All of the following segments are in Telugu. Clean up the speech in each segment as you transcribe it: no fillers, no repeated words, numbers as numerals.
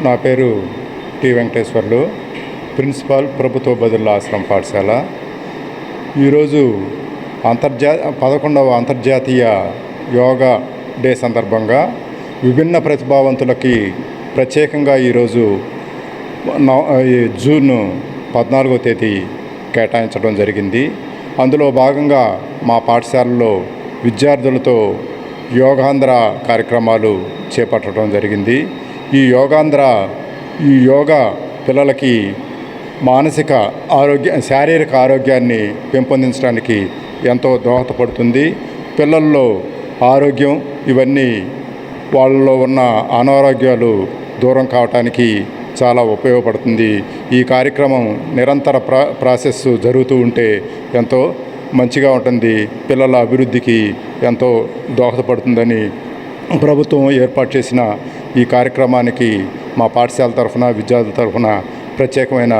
నా పేరు టి వెంకటేశ్వర్లు, ప్రిన్సిపాల్ ప్రభుత్వ బదిలీ ఆశ్రమ పాఠశాల. ఈరోజు 11వ అంతర్జాతీయ యోగా డే సందర్భంగా విభిన్న ప్రతిభావంతులకి ప్రత్యేకంగా ఈరోజు జూన్ 14వ తేదీ కేటాయించడం జరిగింది. అందులో భాగంగా మా పాఠశాలలో విద్యార్థులతో యోగాంధ్ర కార్యక్రమాలు చేపట్టడం జరిగింది. ఈ యోగా పిల్లలకి మానసిక శారీరక ఆరోగ్యాన్ని పెంపొందించడానికి ఎంతో దోహదపడుతుంది. పిల్లల్లో ఆరోగ్యం ఇవన్నీ వాళ్ళలో ఉన్న అనారోగ్యాలు దూరం కావటానికి చాలా ఉపయోగపడుతుంది. ఈ కార్యక్రమం నిరంతర ప్రాసెస్ జరుగుతూ ఉంటే ఎంతో మంచిగా ఉంటుంది, పిల్లల అభివృద్ధికి ఎంతో దోహదపడుతుందని ప్రభుత్వం ఏర్పాటు చేసిన ఈ కార్యక్రమానికి మా పాఠశాల తరఫున విద్యార్థుల తరఫున ప్రత్యేకమైన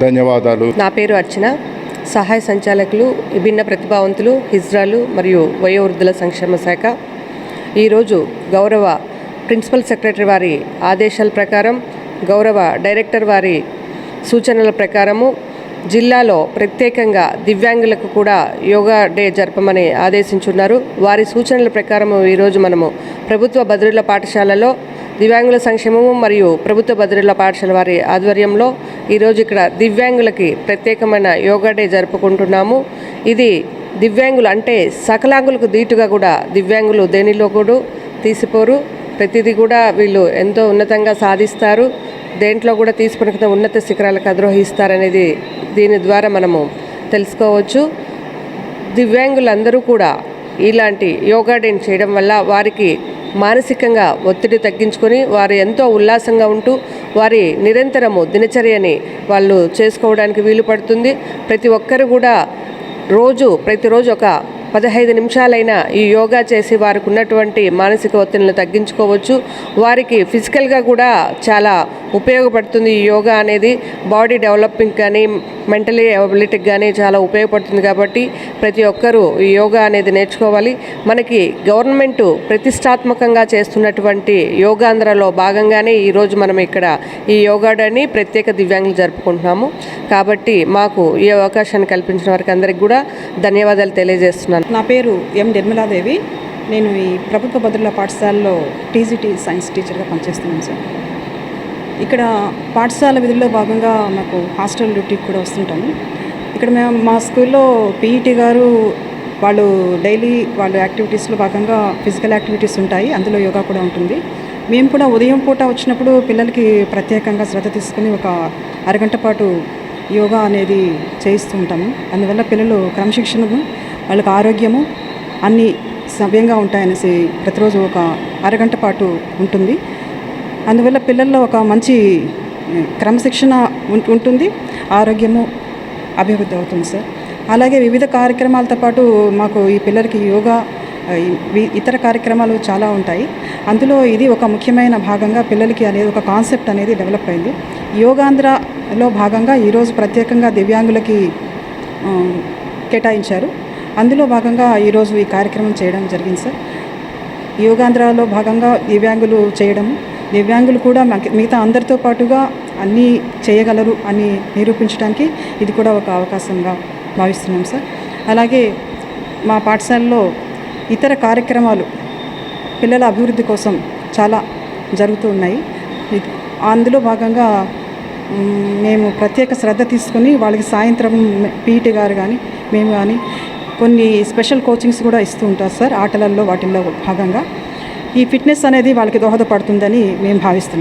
ధన్యవాదాలు. నా పేరు అర్చన, సహాయ సంచాలకులు, విభిన్న ప్రతిభావంతులు, హిజ్రాలు మరియు వయోవృద్ధుల సంక్షేమ శాఖ. ఈరోజు గౌరవ ప్రిన్సిపల్ సెక్రటరీ వారి ఆదేశాల ప్రకారం, గౌరవ డైరెక్టర్ వారి సూచనల ప్రకారము జిల్లాలో ప్రత్యేకంగా దివ్యాంగులకు కూడా యోగా డే జరపమని ఆదేశించున్నారు. వారి సూచనల ప్రకారం ఈరోజు మనము ప్రభుత్వ బదిలీల పాఠశాలలో దివ్యాంగుల సంక్షేమము మరియు ప్రభుత్వ బదిలీల పాఠశాల వారి ఆధ్వర్యంలో ఈరోజు ఇక్కడ దివ్యాంగులకి ప్రత్యేకమైన యోగా డే జరుపుకుంటున్నాము. ఇది దివ్యాంగులు అంటే సకలాంగులకు దీటుగా కూడా దివ్యాంగులు దేనిలో కూడా తీసిపోరు. ప్రతిదీ కూడా వీళ్ళు ఎంతో ఉన్నతంగా సాధిస్తారు, దేంట్లో కూడా తీసుకున్న ఉన్నత శిఖరాలకు అధిరోహిస్తారనేది దీని ద్వారా మనము తెలుసుకోవచ్చు. దివ్యాంగులందరూ కూడా ఇలాంటి యోగా డే చేయడం వల్ల వారికి మానసికంగా ఒత్తిడి తగ్గించుకొని వారు ఎంతో ఉల్లాసంగా ఉంటూ వారి నిరంతరము దినచర్యని వాళ్ళు చేసుకోవడానికి వీలు పడుతుంది. ప్రతి ఒక్కరు కూడా ప్రతిరోజు ఒక 15 నిమిషాలైనా ఈ యోగా చేసి వారికి ఉన్నటువంటి మానసిక ఒత్తిడిని తగ్గించుకోవచ్చు. వారికి ఫిజికల్గా కూడా చాలా ఉపయోగపడుతుంది. ఈ యోగా అనేది బాడీ డెవలపింగ్ కానీ మెంటలీ అబిలిటీకి కానీ చాలా ఉపయోగపడుతుంది. కాబట్టి ప్రతి ఒక్కరూ ఈ యోగా అనేది నేర్చుకోవాలి. మనకి గవర్నమెంట్ ప్రతిష్టాత్మకంగా చేస్తున్నటువంటి యోగాంధ్రలో భాగంగానే ఈరోజు మనం ఇక్కడ ఈ యోగా డేని ప్రత్యేక దివ్యాంగులు జరుపుకుంటున్నాము. కాబట్టి మాకు ఈ అవకాశాన్ని కల్పించిన వారికి అందరికీ కూడా ధన్యవాదాలు తెలియజేస్తున్నాను. నా పేరు ఎం నిర్మలాదేవి. నేను ఈ ప్రభుత్వ బదిలీల పాఠశాలలో టీజీటీ సైన్స్ టీచర్గా పనిచేస్తున్నాను సార్. ఇక్కడ పాఠశాల విధుల్లో భాగంగా నాకు హాస్టల్ డ్యూటీకి కూడా వస్తుంటాను. ఇక్కడ మా స్కూల్లో పీఈటీ గారు వాళ్ళు డైలీ వాళ్ళ యాక్టివిటీస్లో భాగంగా ఫిజికల్ యాక్టివిటీస్ ఉంటాయి, అందులో యోగా కూడా ఉంటుంది. మేము కూడా ఉదయం పూట వచ్చినప్పుడు పిల్లలకి ప్రత్యేకంగా శ్రద్ధ తీసుకుని ఒక అరగంట పాటు యోగా అనేది చేయిస్తూ ఉంటాము. అందువల్ల పిల్లలు క్రమశిక్షణము, వాళ్ళకి ఆరోగ్యము అన్నీ సవ్యంగా ఉంటాయనేసి ప్రతిరోజు ఒక అరగంట పాటు ఉంటుంది. అందువల్ల పిల్లల్లో ఒక మంచి క్రమశిక్షణ ఉంటుంది, ఆరోగ్యము అభివృద్ధి అవుతుంది సార్. అలాగే వివిధ కార్యక్రమాలతో పాటు మాకు ఈ పిల్లలకి యోగా ఇతర కార్యక్రమాలు చాలా ఉంటాయి. అందులో ఇది ఒక ముఖ్యమైన భాగంగా పిల్లలకి అనేది ఒక కాన్సెప్ట్ అనేది డెవలప్ అయింది. యోగాంధ్రలో భాగంగా ఈరోజు ప్రత్యేకంగా దివ్యాంగులకి కేటాయించారు. అందులో భాగంగా ఈరోజు ఈ కార్యక్రమం చేయడం జరిగింది సార్. యోగాంధ్రలో భాగంగా దివ్యాంగులు చేయడము, దివ్యాంగులు కూడా మిగతా అందరితో పాటుగా అన్నీ చేయగలరు అని నిరూపించడానికి ఇది కూడా ఒక అవకాశంగా భావిస్తున్నాం సార్. అలాగే మా పాఠశాలలో ఇతర కార్యక్రమాలు పిల్లల అభివృద్ధి కోసం చాలా జరుగుతూ ఉన్నాయి. అందులో భాగంగా మేము ప్రత్యేక శ్రద్ధ తీసుకొని వాళ్ళకి సాయంత్రం పీఈటీ గారు కానీ మేము కానీ కొన్ని స్పెషల్ కోచింగ్స్ కూడా ఇస్తూ ఉంటారు సార్. ఆటలలో వాటిల్లో భాగంగా ఈ ఫిట్నెస్ అనేది వాళ్ళకి దోహదపడుతుందని మేము భావిస్తున్నాం.